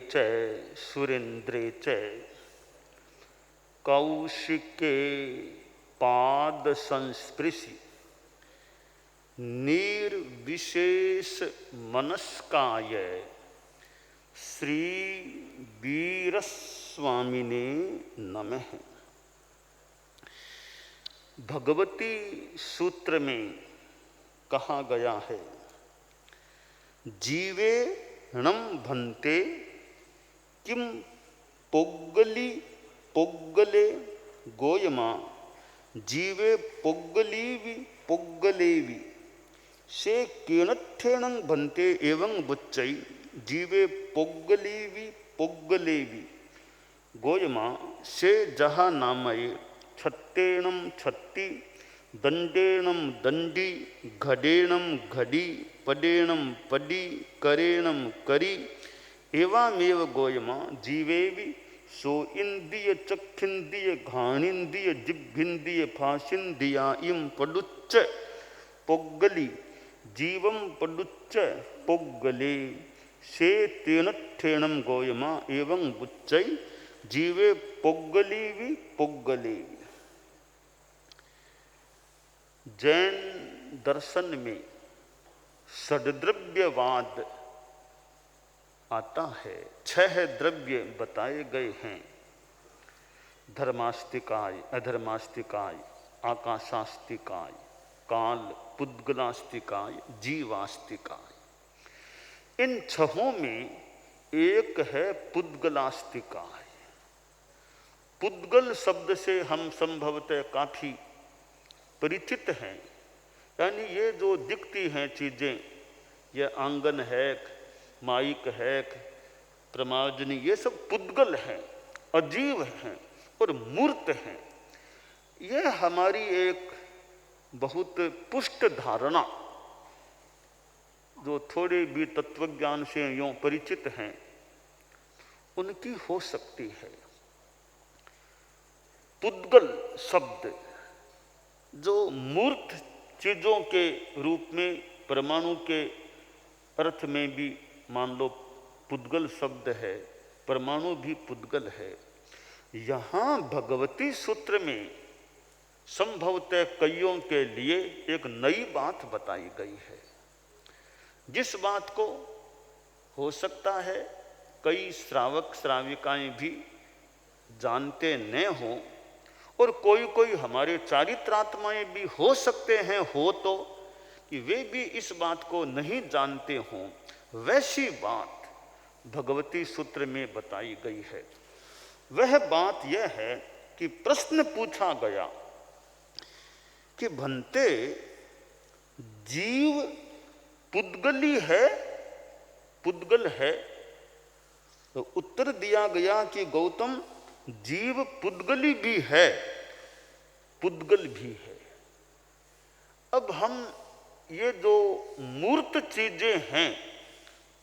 च सुरेन्द्रे च कौशिके पाद संस्पृशि निर्विशेष मनस्काय श्री वीरस्वामिने नमः। भगवती सूत्र में कहा गया है, जीवे णम भन्ते किम पोग्गली पोग्गले गोयमा जीवे पोग्गलीवि पोग्गलेवि से केणत्थेणं भन्ते एवं बुच्चै जीवे पोग्गलीवि पोग्गलेवि गोयमा से जहा नामये छत्तेणं छत्ति दंडेणं दंडी घडेणं घड़ी पडेणं पडी करेणं करी एवमेव गोयमा जीवेवि सो इंद्रिय चक्षिंद्रिय घाणिंद्रिय जिभ्भिंद्रिय फासिंद्रिया इम पडुच्च पोग्गली जीवम पडुच्च पोग्गले से तेनत्थेणं गोयमा एवं बुच्चै जीवे पोग्गलीवि पोग्गले। जैन दर्शन में षड्द्रव्यवाद आता है। 6 द्रव्य बताए गए हैं, धर्मास्तिकाय, अधर्मास्तिकाय, आकाशास्तिकाय, काल पुद्गलास्तिकाय, जीवास्तिकाय। इन 6 में एक है पुद्गलास्तिकाय। पुद्गल शब्द से हम संभवतः काफी परिचित हैं, यानी ये जो दिखती हैं चीजें, ये आंगन है, माइक है, प्रमाजनी, ये सब पुद्गल हैं, अजीव हैं और मूर्त हैं। ये हमारी एक बहुत पुष्ट धारणा, जो थोड़े भी तत्वज्ञान से यूं परिचित हैं, उनकी हो सकती है। पुद्गल शब्द जो मूर्त चीजों के रूप में परमाणु के अर्थ में भी मान लो पुद्गल शब्द है, परमाणु भी पुद्गल है। यहाँ भगवती सूत्र में संभवतः कईयों के लिए एक नई बात बताई गई है, जिस बात को हो सकता है कई श्रावक श्राविकाएं भी जानते न हों, और कोई कोई हमारे चारित्रात्माएं भी हो सकते हैं, हो तो कि वे भी इस बात को नहीं जानते हों। वैसी बात भगवती सूत्र में बताई गई है। वह बात यह है कि प्रश्न पूछा गया कि भन्ते जीव पुद्गली है, पुद्गल है? तो उत्तर दिया गया कि गौतम, जीव पुद्गली भी है, पुद्गल भी है। अब हम ये जो मूर्त चीजें हैं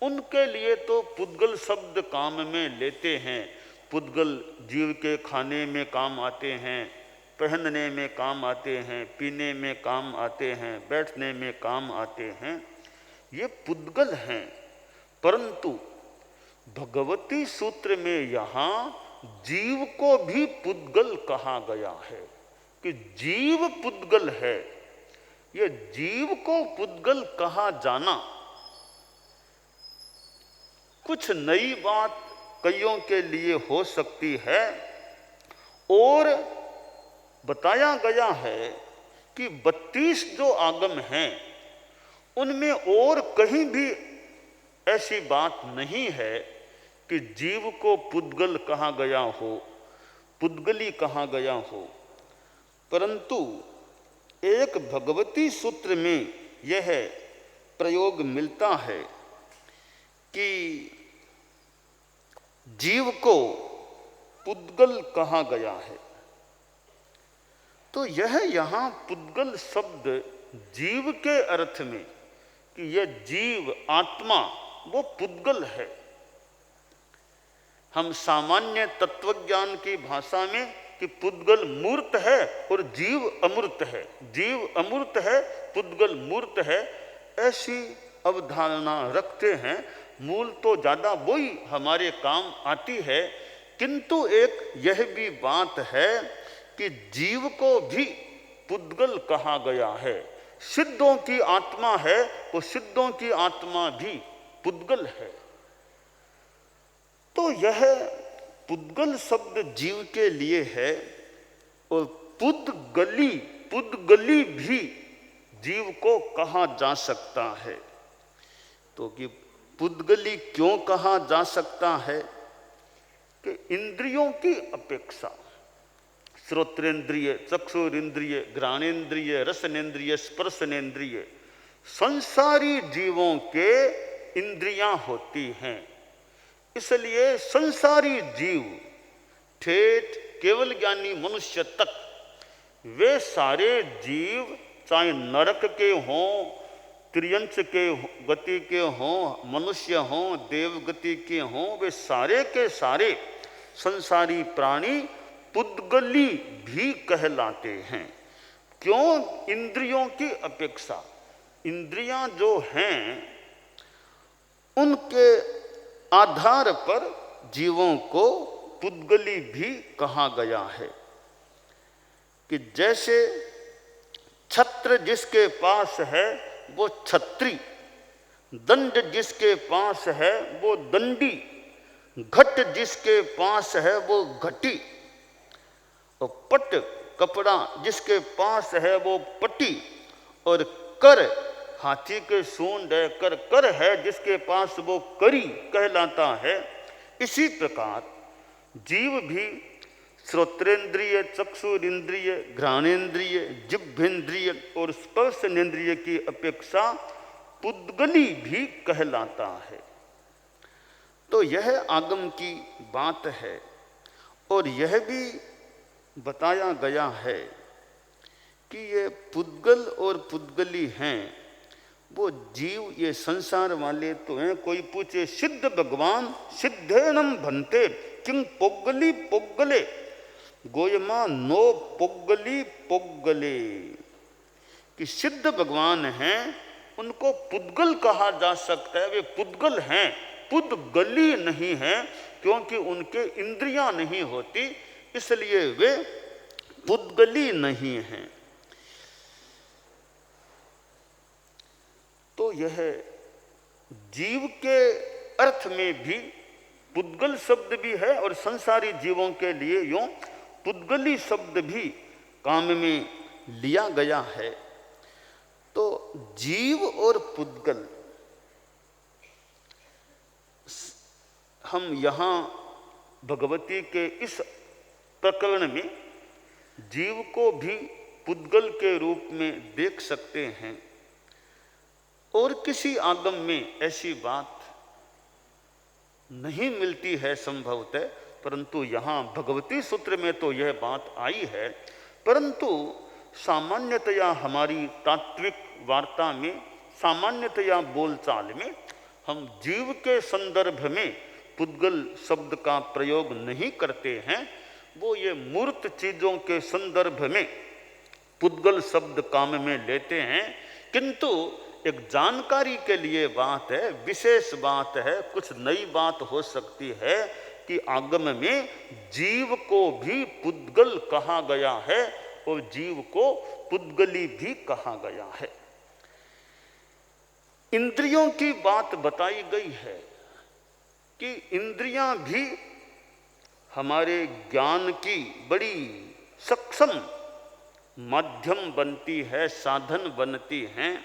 उनके लिए तो पुद्गल शब्द काम में लेते हैं। पुद्गल जीव के खाने में काम आते हैं, पहनने में काम आते हैं, पीने में काम आते हैं, बैठने में काम आते हैं, ये पुद्गल हैं। परंतु भगवती सूत्र में यहाँ जीव को भी पुद्गल कहा गया है कि जीव पुद्गल है। ये जीव को पुद्गल कहा जाना कुछ नई बात कईयों के लिए हो सकती है, और बताया गया है कि 32 जो आगम हैं उनमें और कहीं भी ऐसी बात नहीं है कि जीव को पुद्गल कहा गया हो, पुद्गली कहा गया हो। परंतु एक भगवती सूत्र में यह प्रयोग मिलता है कि जीव को पुद्गल कहा गया है। तो यह यहाँ पुद्गल शब्द जीव के अर्थ में कि यह जीव आत्मा वो पुद्गल है। हम सामान्य तत्वज्ञान की भाषा में कि पुद्गल मूर्त है और जीव अमूर्त है, जीव अमूर्त है, पुद्गल मूर्त है, ऐसी अवधारणा रखते हैं। मूल तो ज़्यादा वही हमारे काम आती है, किंतु एक यह भी बात है कि जीव को भी पुद्गल कहा गया है। सिद्धों की आत्मा है वो सिद्धों की आत्मा भी पुद्गल है। तो यह पुद्गल शब्द जीव के लिए है और पुद्गली भी जीव को कहा जा सकता है। तो कि पुद्गली क्यों कहा जा सकता है कि इंद्रियों की अपेक्षा श्रोत्रेंद्रिय, चक्षुरेंद्रिय, घ्राणेन्द्रिय, रसनेन्द्रिय, स्पर्शनेन्द्रिय संसारी जीवों के इंद्रियां होती हैं। इसलिए संसारी जीव ठेठ केवल ज्ञानी मनुष्य तक, वे सारे जीव चाहे नरक के हों, त्रियंच के गति के हों, मनुष्य हों, देव गति के हों, वे सारे के सारे संसारी प्राणी पुद्गली भी कहलाते हैं। क्यों? इंद्रियों की अपेक्षा। इंद्रियां जो हैं उनके आधार पर जीवों को पुद्गली भी कहा गया है। कि जैसे छत्र जिसके पास है वो छत्री, दंड जिसके पास है वो दंडी, घट जिसके पास है वो घटी, और पट कपड़ा जिसके पास है वो पटी, और कर हाथी के सूंड है, कर है जिसके पास वो करी कहलाता है। इसी प्रकार जीव भी श्रोत्रेंद्रिय, चक्षुरेंद्रिय, घ्राणेन्द्रिय, जिह्वेन्द्रिय और स्पर्शनेन्द्रिय की अपेक्षा पुद्गली भी कहलाता है। तो यह आगम की बात है और यह भी बताया गया है कि ये पुद्गल और पुद्गली हैं वो जीव, ये संसार वाले तो हैं। कोई पूछे सिद्ध भगवान सिद्धेनम भन्ते किंग पोगली पोगले गोयमा नो पोगली पोगले, कि सिद्ध भगवान हैं उनको पुद्गल कहा जा सकता है। वे पुद्गल हैं, पुद्गली नहीं है, क्योंकि उनके इंद्रियां नहीं होती, इसलिए वे पुद्गली नहीं हैं। तो यह जीव के अर्थ में भी पुद्गल शब्द भी है और संसारी जीवों के लिए यूं पुद्गली शब्द भी काम में लिया गया है। तो जीव और पुद्गल, हम यहाँ भगवती के इस प्रकरण में जीव को भी पुद्गल के रूप में देख सकते हैं और किसी आगम में ऐसी बात नहीं मिलती है संभवतः, परंतु यहाँ भगवती सूत्र में तो यह बात आई है। परंतु सामान्यतया हमारी तात्विक वार्ता में, सामान्यतया बोलचाल में हम जीव के संदर्भ में पुद्गल शब्द का प्रयोग नहीं करते हैं। वो ये मूर्त चीज़ों के संदर्भ में पुद्गल शब्द काम में लेते हैं। किंतु एक जानकारी के लिए बात है, विशेष बात है, कुछ नई बात हो सकती है कि आगम में जीव को भी पुद्गल कहा गया है और जीव को पुद्गली भी कहा गया है। इंद्रियों की बात बताई गई है कि इंद्रियां भी हमारे ज्ञान की बड़ी सक्षम माध्यम बनती है, साधन बनती हैं।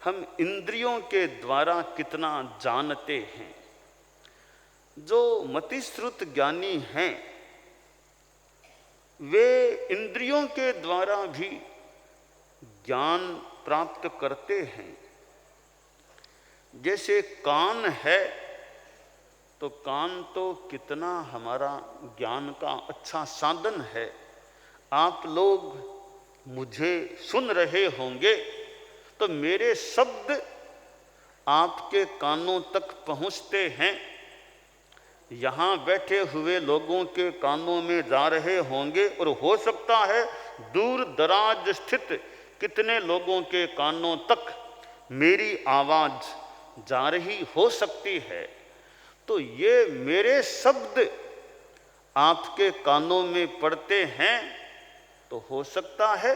हम इंद्रियों के द्वारा कितना जानते हैं। जो मतिश्रुत ज्ञानी हैं वे इंद्रियों के द्वारा भी ज्ञान प्राप्त करते हैं। जैसे कान है तो कान तो कितना हमारा ज्ञान का अच्छा साधन है। आप लोग मुझे सुन रहे होंगे तो मेरे शब्द आपके कानों तक पहुंचते हैं, यहाँ बैठे हुए लोगों के कानों में जा रहे होंगे और हो सकता है दूर दराज स्थित कितने लोगों के कानों तक मेरी आवाज़ जा रही हो सकती है, तो ये मेरे शब्द आपके कानों में पड़ते हैं तो हो सकता है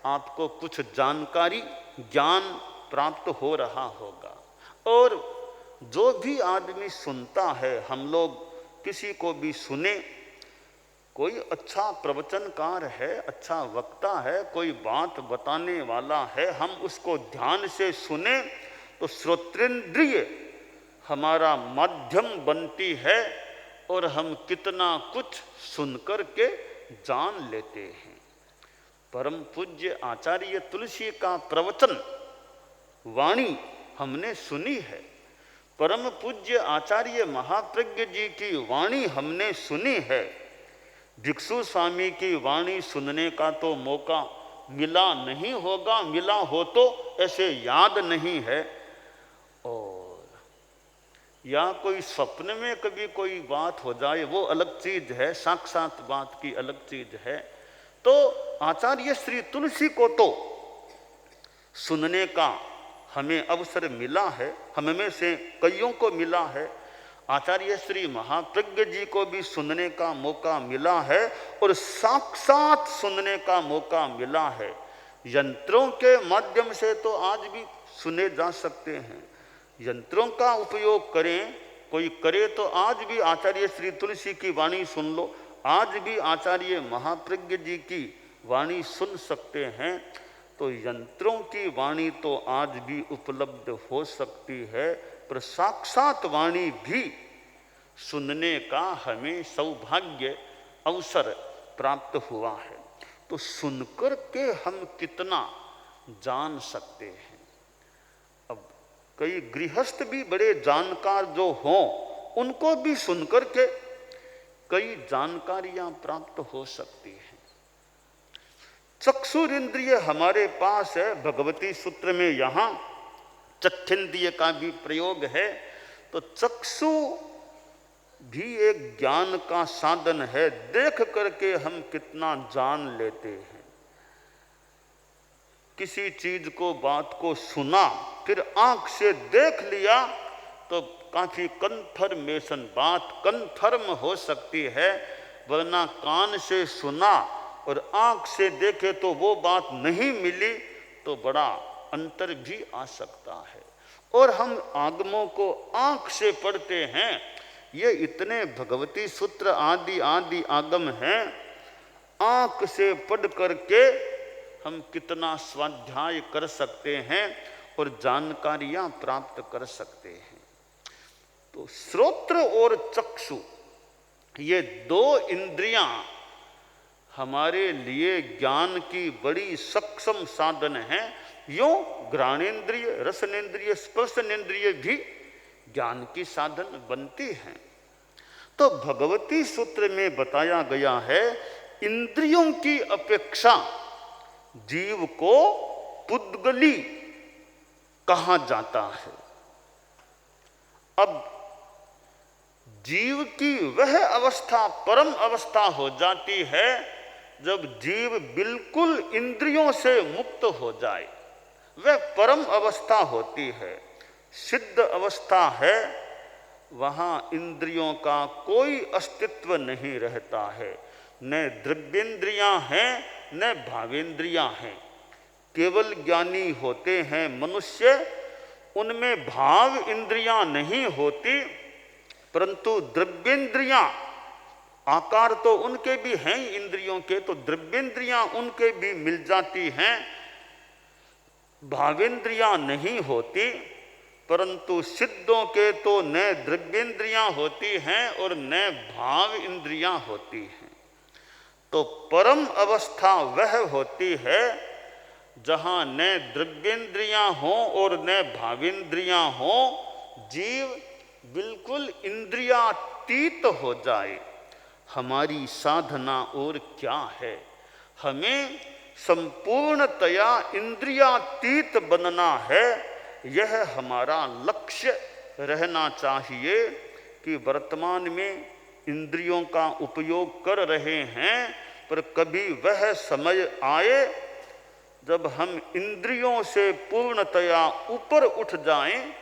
आपको कुछ जानकारी, ज्ञान प्राप्त हो रहा होगा। और जो भी आदमी सुनता है, हम लोग किसी को भी सुने, कोई अच्छा प्रवचनकार है, अच्छा वक्ता है, कोई बात बताने वाला है, हम उसको ध्यान से सुने तो श्रोत्रेंद्रिय हमारा माध्यम बनती है और हम कितना कुछ सुनकर के जान लेते हैं। परम पूज्य आचार्य तुलसी का प्रवचन वाणी हमने सुनी है, परम पूज्य आचार्य महाप्रज्ञ जी की वाणी हमने सुनी है। भिक्षु स्वामी की वाणी सुनने का तो मौका मिला नहीं होगा, मिला हो तो ऐसे याद नहीं है। और या कोई स्वप्न में कभी कोई बात हो जाए वो अलग चीज है, साक्षात बात की अलग चीज है। तो आचार्य श्री तुलसी को तो सुनने का हमें अवसर मिला है, हमें से कईयों को मिला है। आचार्य श्री महाप्रज्ञ जी को भी सुनने का मौका मिला है और साक्षात सुनने का मौका मिला है। यंत्रों के माध्यम से तो आज भी सुने जा सकते हैं, यंत्रों का उपयोग करें कोई करे तो आज भी आचार्य श्री तुलसी की वाणी सुन लो, आज भी आचार्य महाप्रज्ञ जी की वाणी सुन सकते हैं। तो यंत्रों की वाणी तो आज भी उपलब्ध हो सकती है, पर साक्षात वाणी भी सुनने का हमें सौभाग्य अवसर प्राप्त हुआ है। तो सुनकर के हम कितना जान सकते हैं। अब कई गृहस्थ भी बड़े जानकार जो हों, उनको भी सुनकर के कई जानकारियां प्राप्त हो सकती हैं। चक्षुरिंद्रिय हमारे पास है, भगवती सूत्र में यहाँ चक्षेंद्रिय का भी प्रयोग है। तो चक्षु भी एक ज्ञान का साधन है, देख करके हम कितना जान लेते हैं। किसी चीज को, बात को सुना, फिर आंख से देख लिया तो काफी कन्फर्मेशन, बात कन्फर्म हो सकती है। वरना कान से सुना और आंख से देखे तो वो बात नहीं मिली तो बड़ा अंतर भी आ सकता है। और हम आगमों को आंख से पढ़ते हैं, ये इतने भगवती सूत्र आदि आदि आगम हैं, आंख से पढ़ करके हम कितना स्वाध्याय कर सकते हैं और जानकारियां प्राप्त कर सकते हैं। तो श्रोत्र और चक्षु ये दो इंद्रियां हमारे लिए ज्ञान की बड़ी सक्षम साधन है। यूं घ्राणेन्द्रिय, रसनेन्द्रिय, स्पर्शनेन्द्रिय भी ज्ञान की साधन बनती हैं। तो भगवती सूत्र में बताया गया है, इंद्रियों की अपेक्षा जीव को पुद्गली कहा जाता है। अब जीव की वह अवस्था परम अवस्था हो जाती है जब जीव बिल्कुल इंद्रियों से मुक्त हो जाए, वह परम अवस्था होती है, सिद्ध अवस्था है। वहाँ इंद्रियों का कोई अस्तित्व नहीं रहता है, न द्रव्येंद्रियां हैं न भावेंद्रियां हैं। केवल ज्ञानी होते हैं मनुष्य, उनमें भाव इंद्रियां नहीं होती, परंतु द्रव्येंद्रियां, आकार तो उनके भी हैं इंद्रियों के, तो द्रव्येंद्रियां उनके भी मिल जाती हैं। भावेंद्रियां नहीं होती, परंतु सिद्धों के तो न द्रव्येंद्रियां होती हैं और न भाव इंद्रियां होती हैं। तो परम अवस्था वह होती है जहां न द्रव्येंद्रियां हों और न भावेंद्रियां हों, जीव बिल्कुल इंद्रियातीत हो जाए। हमारी साधना और क्या है, हमें संपूर्णतया इंद्रियातीत बनना है। यह हमारा लक्ष्य रहना चाहिए कि वर्तमान में इंद्रियों का उपयोग कर रहे हैं, पर कभी वह समय आए जब हम इंद्रियों से पूर्णतया ऊपर उठ जाएं,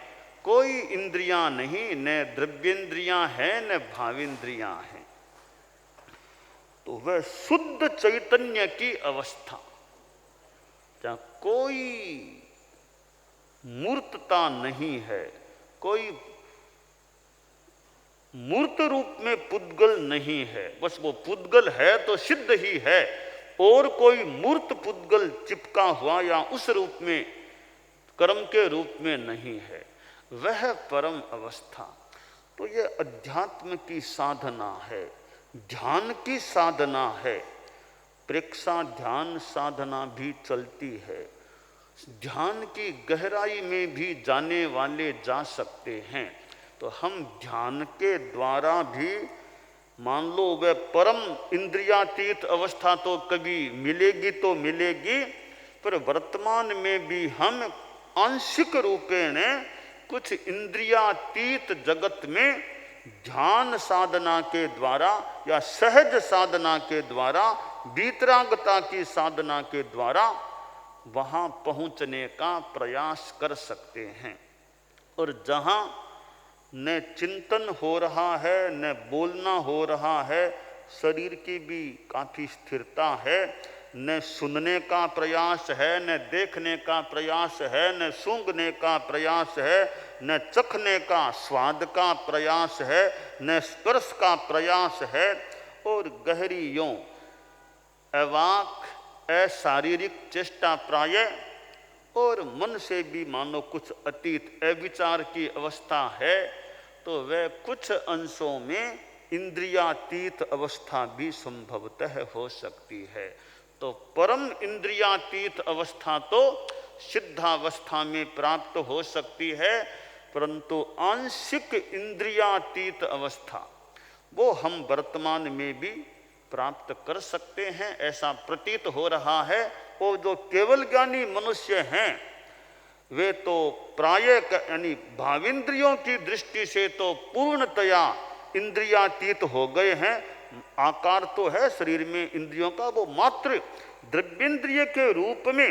कोई इंद्रियां नहीं, न द्रव्येंद्रियां हैं न भावेंद्रियां हैं। तो वह शुद्ध चैतन्य की अवस्था, जहां कोई मूर्तता नहीं है, कोई मूर्त रूप में पुद्गल नहीं है, बस वो पुद्गल है तो सिद्ध ही है, और कोई मूर्त पुद्गल चिपका हुआ या उस रूप में कर्म के रूप में नहीं है, वह परम अवस्था। तो यह अध्यात्म की साधना है, ध्यान की साधना है। प्रेक्षा ध्यान साधना भी चलती है, ध्यान की गहराई में भी जाने वाले जा सकते हैं। तो हम ध्यान के द्वारा भी मान लो वह परम इंद्रियातीत अवस्था तो कभी मिलेगी तो मिलेगी, पर वर्तमान में भी हम आंशिक रूपेण कुछ इंद्रियातीत जगत में ध्यान साधना के द्वारा या सहज साधना के द्वारा, वीतरागता की साधना के द्वारा वहां पहुंचने का प्रयास कर सकते हैं। और जहां न चिंतन हो रहा है, न बोलना हो रहा है, शरीर की भी काफी स्थिरता है, न सुनने का प्रयास है, न देखने का प्रयास है, न सूंघने का प्रयास है, न चखने का स्वाद का प्रयास है, न स्पर्श का प्रयास है, और गहरी यों अवाक अशारीरिक चेष्टा प्राय और मन से भी मानो कुछ अतीत अविचार की अवस्था है, तो वह कुछ अंशों में इंद्रियातीत अवस्था भी संभवतः हो सकती है। तो परम इंद्रियातीत अवस्था तो सिद्धावस्था में प्राप्त हो सकती है, परंतु आंशिक इंद्रियातीत अवस्था वो हम वर्तमान में भी प्राप्त कर सकते हैं, ऐसा प्रतीत हो रहा है। वो जो केवल ज्ञानी मनुष्य हैं वे तो प्राय यानी भावेंद्रियों की दृष्टि से तो पूर्णतया इंद्रियातीत हो गए हैं। आकार तो है शरीर में इंद्रियों का, वो मात्र द्रव्येंद्रिय के रूप में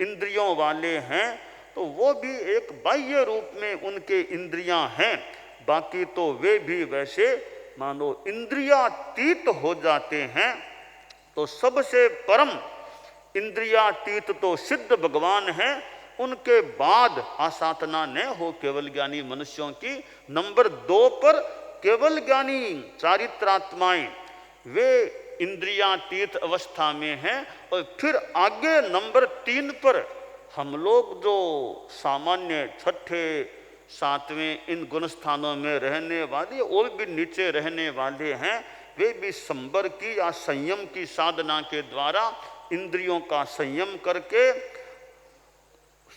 इंद्रियों वाले हैं, तो वो भी एक बाह्य रूप में उनके इंद्रियां हैं, बाकी तो वे भी वैसे मानो इंद्रियातीत हो जाते हैं। तो सबसे परम इंद्रियातीत तो सिद्ध भगवान हैं, उनके बाद आसाधना न हो केवल ज्ञानी मनुष्यों की। नंबर 2 पर केवल ज्ञानी चारित्रात्माएं वे इंद्रियातीत अवस्था में हैं, और फिर आगे नंबर 3 पर हम लोग जो सामान्य छठे 7वें इन गुण स्थानों में रहने वाले और भी नीचे रहने वाले हैं, वे भी संबर की या संयम की साधना के द्वारा इंद्रियों का संयम करके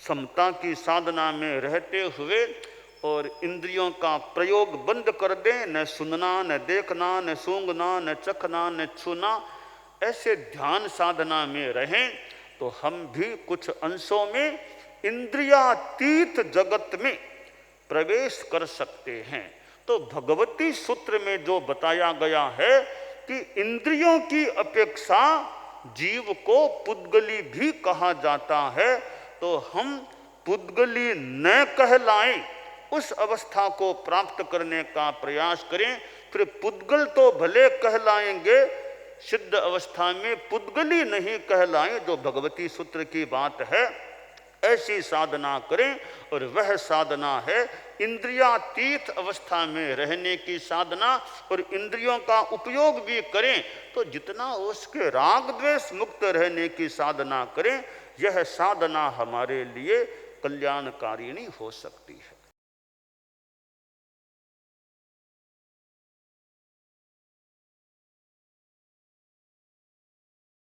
समता की साधना में रहते हुए और इंद्रियों का प्रयोग बंद कर दें, न सुनना, न देखना, न सूंघना, न चखना, न छूना, ऐसे ध्यान साधना में रहें, तो हम भी कुछ अंशों में इंद्रियातीत जगत में प्रवेश कर सकते हैं। तो भगवती सूत्र में जो बताया गया है कि इंद्रियों की अपेक्षा जीव को पुद्गली भी कहा जाता है, तो हम पुद्गली न कहलाएं, उस अवस्था को प्राप्त करने का प्रयास करें। फिर पुद्गल तो भले कहलाएंगे, सिद्ध अवस्था में पुद्गली नहीं कहलाएं, जो भगवती सूत्र की बात है। ऐसी साधना करें, और वह साधना है इंद्रियातीत अवस्था में रहने की साधना। और इंद्रियों का उपयोग भी करें तो जितना उसके राग द्वेष मुक्त रहने की साधना करें, यह साधना हमारे लिए कल्याणकारिणी हो सकती है।